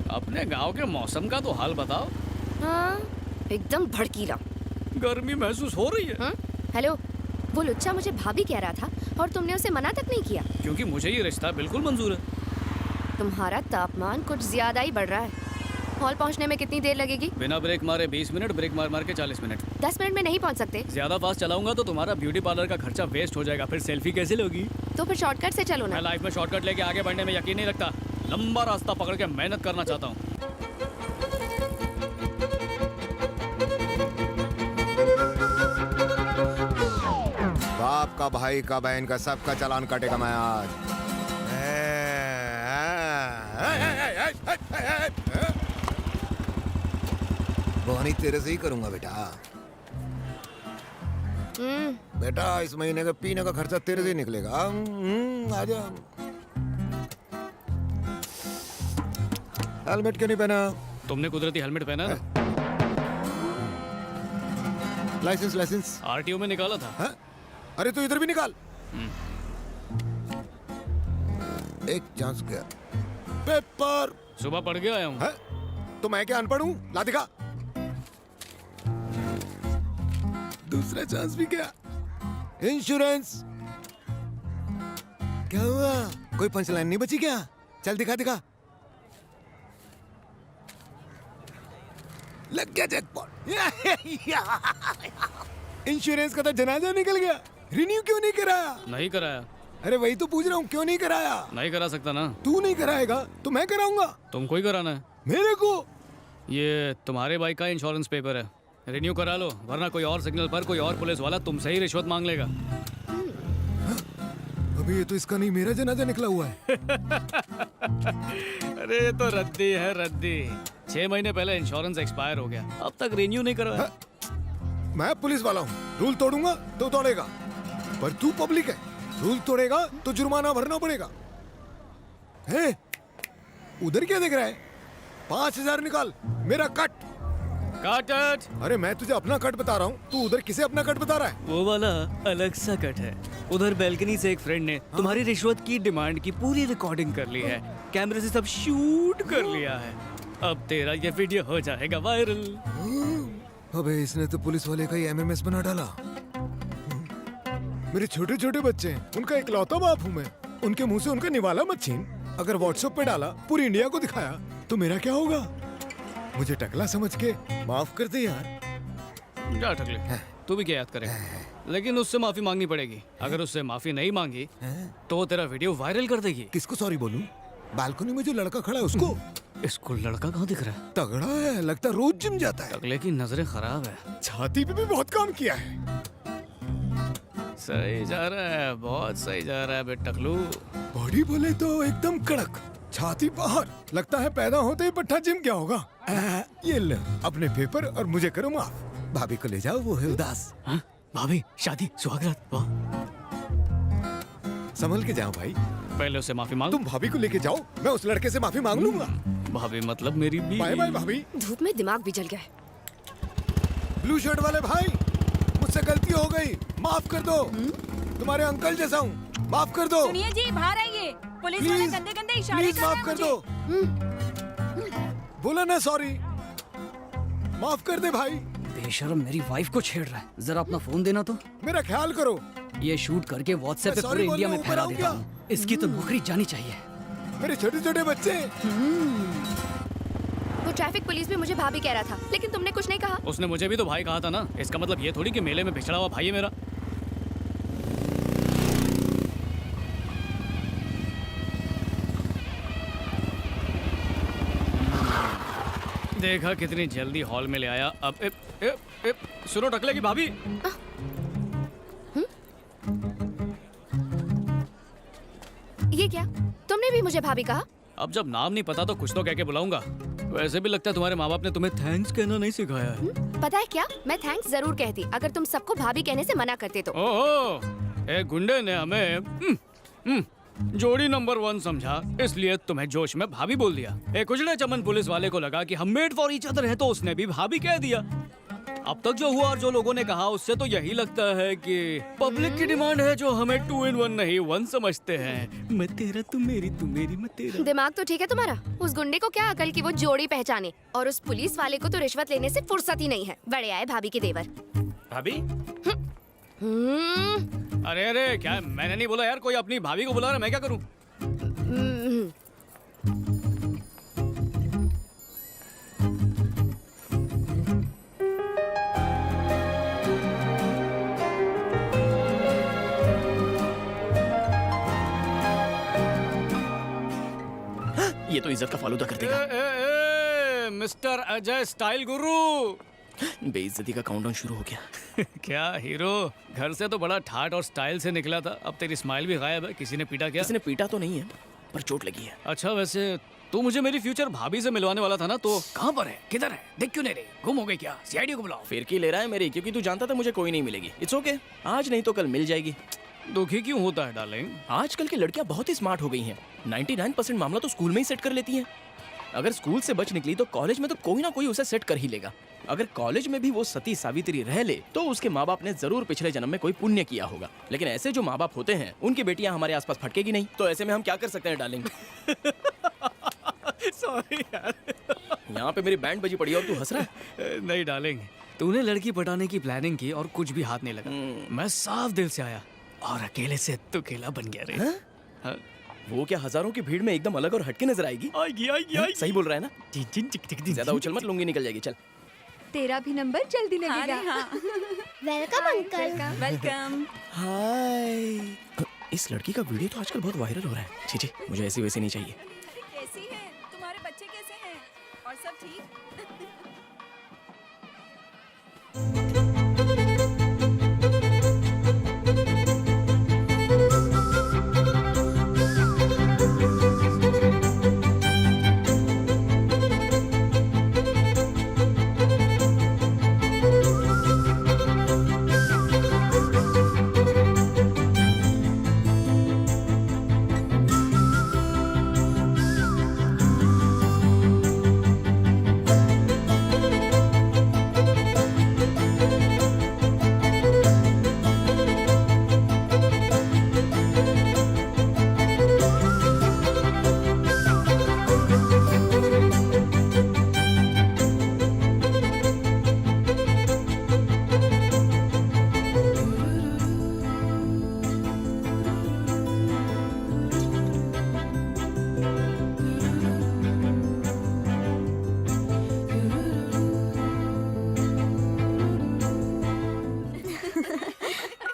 अपने गांव के मौसम का तो हाल बताओ। हाँ, एकदम भड़कीला। गर्मी महसूस हो रही है। हेलो, वो लुच्चा मुझे भाभी कह रहा था और तुमने उसे मना तक नहीं किया। क्योंकि मुझे ये रिश्ता बिल्कुल मंजूर है। तुम्हारा तापमान कुछ ज्यादा ही बढ़ रहा है। हॉल पहुंचने में कितनी देर लगेगी? बिना ब्रेक मारे 20 मिनट, ब्रेक मार मार के 40 मिनट। 10 मिनट में नहीं पहुंच सकते? ज्यादा फास्ट चलाऊंगा तो तुम्हारा ब्यूटी पार्लर का खर्चा वेस्ट हो जाएगा, फिर सेल्फी कैसे लोगी? तो फिर शॉर्टकट से चलो मैं ना। लाइफ में शॉर्टकट लेके आगे बढ़ने में यकीन नहीं रखता। लंबा रास्ता पकड़ के मेहनत करना चाहता हूँ। बाप का, भाई का, बहन का, सबका चालान काटेगा मैं आज। बोनी तेरे से ही करूंगा बेटा। बेटा इस महीने का पीने का खर्चा तेरे से ही निकलेगा। आजा। हेलमेट क्यों नहीं पहना? तुमने कुदरती हेलमेट पहना है? लाइसेंस लाइसेंस आरटीओ में निकाला था। है? अरे तो इधर भी निकाल। एक चांस गया। पेपर सुबह पढ़ के आया हूँ। है? तो मैं क्या अनपढ़ हूँ? ला दिखा। दूसरा चांस भी गया। इंश्योरेंस क्या हुआ? कोई पंचलाइन नहीं बची क्या? चल दिखा दिखा। लग गया जैकपॉट। इंश्योरेंस का तो जनाजा निकल गया। रिन्यू क्यों नहीं कराया? नहीं कराया। अरे वही तो पूछ रहा हूँ, क्यों नहीं कराया? नहीं करा सकता ना। तू नहीं कराएगा तो मैं कराऊंगा। तुमको ही कराना है। मेरे को? ये तुम्हारे बाइक का इंश्योरेंस पेपर है, रिन्यू करा लो, वरना कोई और सिग्नल पर कोई और पुलिस वाला तुमसे ही रिश्वत मांग लेगा। अभी ये तो इसका नहीं, मेरा जनाजा निकला हुआ है। अरे ये तो रद्दी है, रद्दी। 6 महीने पहले इंश्योरेंस एक्सपायर हो गया, अब तक रिन्यू नहीं करवाया। मैं पुलिस वाला हूँ, रूल तोड़ूंगा तो तोड़ेगा, पर तू पब्लिक है, रूल तोड़ेगा तो जुर्माना भरना पड़ेगा। है? उधर क्या देख रहा है? 5000 निकाल, मेरा कट। काट। अरे मैं तुझे अपना कट बता रहा हूँ, तू उधर किसे अपना कट बता रहा है? वो वाला अलग सा कट है। उधर बैल्कनी से एक फ्रेंड ने तुम्हारी रिश्वत की डिमांड की पूरी रिकॉर्डिंग कर ली है, कैमरे से सब शूट कर लिया है। अब तेरा ये वीडियो हो जाएगा वायरल। अबे इसने तो पुलिस वाले का ही एमएमएस बना डाला। मेरे छोटे छोटे बच्चे हैं, उनका इकलौता बाप हूँ मैं। उनके मुंह से उनका निवाला मत छीन। अगर व्हाट्सएप पे डाला, पूरी इंडिया को दिखाया, तो मेरा क्या होगा? मुझे टकला समझ के माफ कर दे यार। जा टकले, तू भी क्या याद करे, लेकिन उससे माफी मांगनी पड़ेगी। अगर उससे माफी नहीं मांगी तो तेरा वीडियो वायरल कर देगी। किसको सॉरी बोलूं? बालकनी में जो लड़का खड़ा है उसको? इसको लड़का कहाँ दिख रहा है? तगड़ा है, लगता रोज जिम जाता है। टकले की नजरें खराब है। छाती पे भी बहुत काम किया है। सही जा रहा है, बहुत सही जा रहा है बे टकलू। बॉडी बोले तो एकदम कड़क, छाती बाहर। लगता है पैदा होते ही पट्टा जिम क्या होगा। ये ले अपने पेपर और मुझे करो माफ। भाभी को ले जाओ, वो है उदास। हाँ? भाभी शादी सुहागरात, वाह। संभल के जाओ भाई। पहले उससे माफी मांग। तुम भाभी को लेके जाओ, मैं उस लड़के से माफी मांग लूंगा। भाभी मतलब मेरी बीवी। बाय बाय भाभी। धूप में दिमाग भी जल गया है। ब्लू शर्ट वाले भाई, मुझसे गलती हो गई, माफ कर दो। तुम्हारे अंकल जैसा हूँ, माफ कर दो। सुनिए जी, बाहर आइए। पुलिस वाले गंदे गंदे इशारे प्लीज कर रहे माफ कर हैं दो। बोला ना सॉरी, माफ कर दे भाई। बेशर्म मेरी वाइफ को छेड़ रहा है, जरा अपना फोन देना तो। मेरा ख्याल करो। ये शूट करके व्हाट्सएप पे मैं पूरे sorry इंडिया में बोलने फैला ऊपर देता आऊं हूँ। इसकी तो नौकरी जानी चाहिए। मेरे छोटे छोटे बच्चे। वो ट्रैफिक पुलिस भी मुझे भाभी कह रहा था, लेकिन तुमने कुछ नहीं कहा। उसने मुझे भी तो भाई कहा था ना, इसका मतलब ये थोड़ी कि मेले में पिछड़ा हुआ भाई है मेरा। देखा कितनी जल्दी हॉल में ले आया। अब सुनो टकले की भाभी। ये क्या, तुमने भी मुझे भाभी कहा? अब जब नाम नहीं पता तो कुछ तो कह के बुलाऊंगा। वैसे भी लगता है तुम्हारे माँ बाप ने तुम्हें थैंक्स कहना नहीं सिखाया है। पता है क्या, मैं थैंक्स जरूर कहती अगर तुम सबको भाभी कहने से मना करते तो। ओहो, एक गुंडे ने हमें जोड़ी नंबर 1 समझा, इसलिए तुम्हें जोश में भाभी बोल दिया। एक उजड़े चमन पुलिस वाले को लगा कि हम मेड फॉर ईच अदर है, तो उसने भी भाभी कह दिया। अब तक जो हुआ और जो लोगों ने कहा उससे तो यही लगता है कि पब्लिक की डिमांड है जो हमें 2 in 1 नहीं 1 समझते हैं। मैं तेरा तू मेरी मैं तेरा। दिमाग तो ठीक है तुम्हारा। उस गुंडे को क्या अकल की वो जोड़ी पहचाने, और उस पुलिस वाले को तो रिश्वत लेने से फुर्सत ही नहीं है। बड़े आए भाभी के देवर। भाभी अरे अरे क्या मैंने नहीं बोला यार, कोई अपनी भाभी को बुला रहा है, मैं क्या करूं? ये तो इज्जत का फालूदा कर देगा। मिस्टर अजय स्टाइल गुरु। बेइज्जती का काउंटडाउन शुरू हो गया। क्या हीरो, घर से तो बड़ा ठाट और स्टाइल से निकला था, अब तेरी स्माइल भी गायब है। किसी ने पीटा क्या? किसी ने पीटा तो नहीं है, पर चोट लगी है। अच्छा वैसे तू मुझे मेरी फ्यूचर भाभी से मिलवाने वाला था ना, तो कहाँ पर है, किधर है? देख क्यों नहीं रही? गुम हो गई क्या? सीआईडी को बुलाओ। फिरकी ले रहा है मेरी, क्योंकि तू जानता था मुझे कोई नहीं मिलेगी। इट्स ओके, आज नहीं तो कल मिल जाएगी। दुखी क्यों होता है डार्लिंग? आजकल की लड़कियां बहुत ही स्मार्ट हो गई हैं। 99% मामला तो स्कूल में ही सेट कर लेती हैं। अगर स्कूल से बच निकली तो कॉलेज में तो कोई ना कोई उसे सेट कर ही लेगा। अगर कॉलेज में भी वो सती सावित्री रह ले तो उसके माँ बाप ने जरूर पिछले जन्म में कोई पुण्य किया होगा। लेकिन ऐसे जो माँ बाप होते हैं उनकी बेटियां हमारे आसपास फटकेगी नहीं। तो ऐसे में हम क्या कर सकते हैं डार्लिंग? सॉरी यार। यहाँ पे मेरी बैंड बजी पड़ी है और तू हंस रहा है। नहीं डार्लिंग, तूने लड़की पटाने की प्लानिंग की और कुछ भी हाथ नहीं लगा। मैं साफ दिल से आया और अकेले से तू अकेला बन गया रे। हाँ? वो क्या हजारों की भीड़ में एकदम अलग और हटके नजर आएगी? आएगी। सही बोल रहा है ना? ज्यादा उछल मत, लूंगी निकल जाएगी। चल तेरा भी नंबर जल्दी लगेगा। Welcome uncle. वेलकम। हाय। इस लड़की का वीडियो तो आजकल बहुत वायरल हो रहा है। छी छी, मुझे ऐसी वैसी नहीं चाहिए। कैसी है? तुम्हारे बच्चे कैसे हैं? और सब ठीक?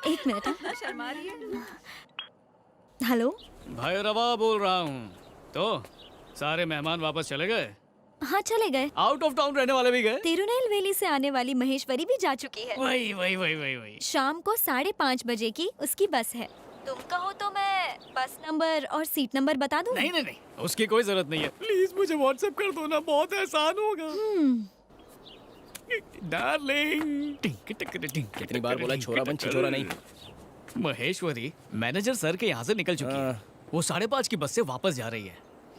एक मिनट। शर्मा रही है। हेलो। भाई रवा बोल रहा हूँ। तो सारे मेहमान वापस चले गए? हाँ चले गए। आउट ऑफ टाउन रहने वाले भी गए? तिरुनेलवेली से आने वाली महेश्वरी भी जा चुकी है। वही। शाम को 5:30 बजे की उसकी बस है। तुम कहो तो मैं बस नंबर और सीट नंबर बता दूं? नहीं, उसकी कोई जरूरत नहीं है। प्लीज मुझे व्हाट्सएप कर दो ना, बहुत एहसान होगा। डार्लिंग। कितनी बार बोला छोरा बन, छिछोरा नहीं। महेश्वरी मैनेजर सर के यहाँ से निकल चुकी है। वो 5:30 की बस से वापस जा रही है।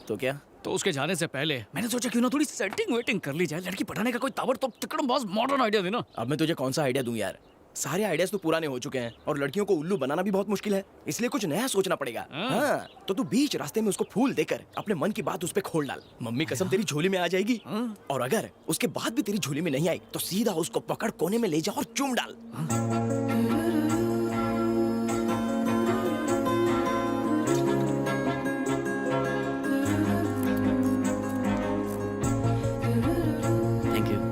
तो क्या? तो उसके जाने से पहले मैंने सोचा क्यों ना थोड़ी सेटिंग वेटिंग कर ली जाए। लड़की पढ़ाने का कोई ताबड़तोड़ तिकड़म बहुत मॉडर्न आइडिया देना। अब मैं तुझे कौन सा आइडिया दूं यार? सारे आइडियाज तो पुराने हो चुके हैं और लड़कियों को उल्लू बनाना भी बहुत मुश्किल है, इसलिए कुछ नया सोचना पड़ेगा। हाँ, तो तू बीच रास्ते में उसको फूल देकर अपने मन की बात उस पे खोल डाल। मम्मी कसम तेरी झोली में आ जाएगी। और अगर उसके बाद भी तेरी झोली में नहीं आई तो सीधा उसको पकड़ कोने में ले जा और चूम डाल। Thank you.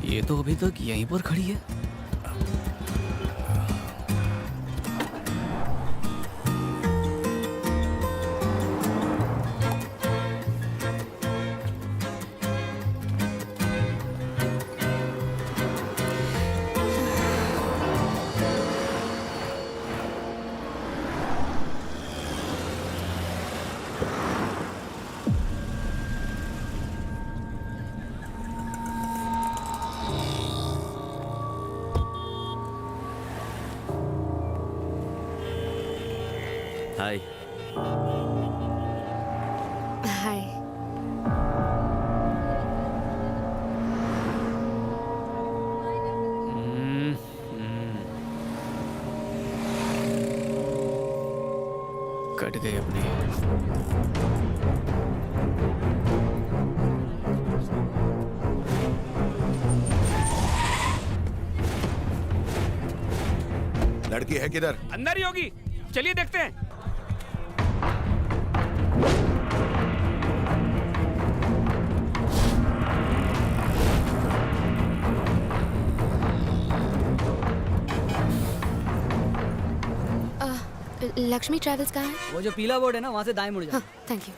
ये तो अभी तक यहीं पर खड़ी है। हाय। हाय। कट गई अपनी। लड़की है किधर? अंदर ही होगी, चलिए देखते हैं। लक्ष्मी ट्रैवल्स कहाँ है? वो जो पीला बोर्ड है ना, वहाँ से दाएं मुड़ जाओ। हाँ, थैंक यू।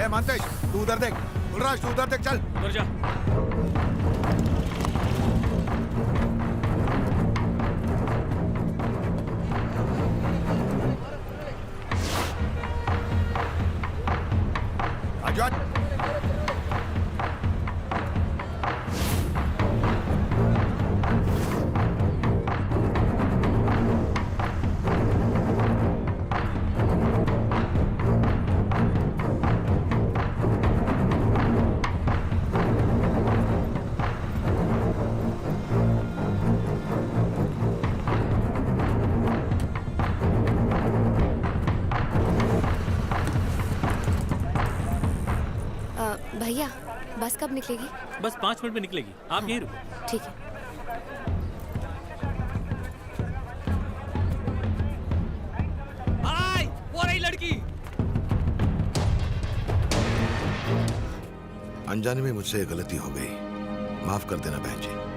ए मानतेश, तू उधर देख। गुलराज, तू उधर देख, चल। उधर जा। आजाद। भैया, बस कब निकलेगी? बस 5 मिनट में निकलेगी, आप यहीं रुको। ठीक है। हाय, वो रही लड़की। अनजाने में मुझसे गलती हो गई, माफ कर देना बहन जी।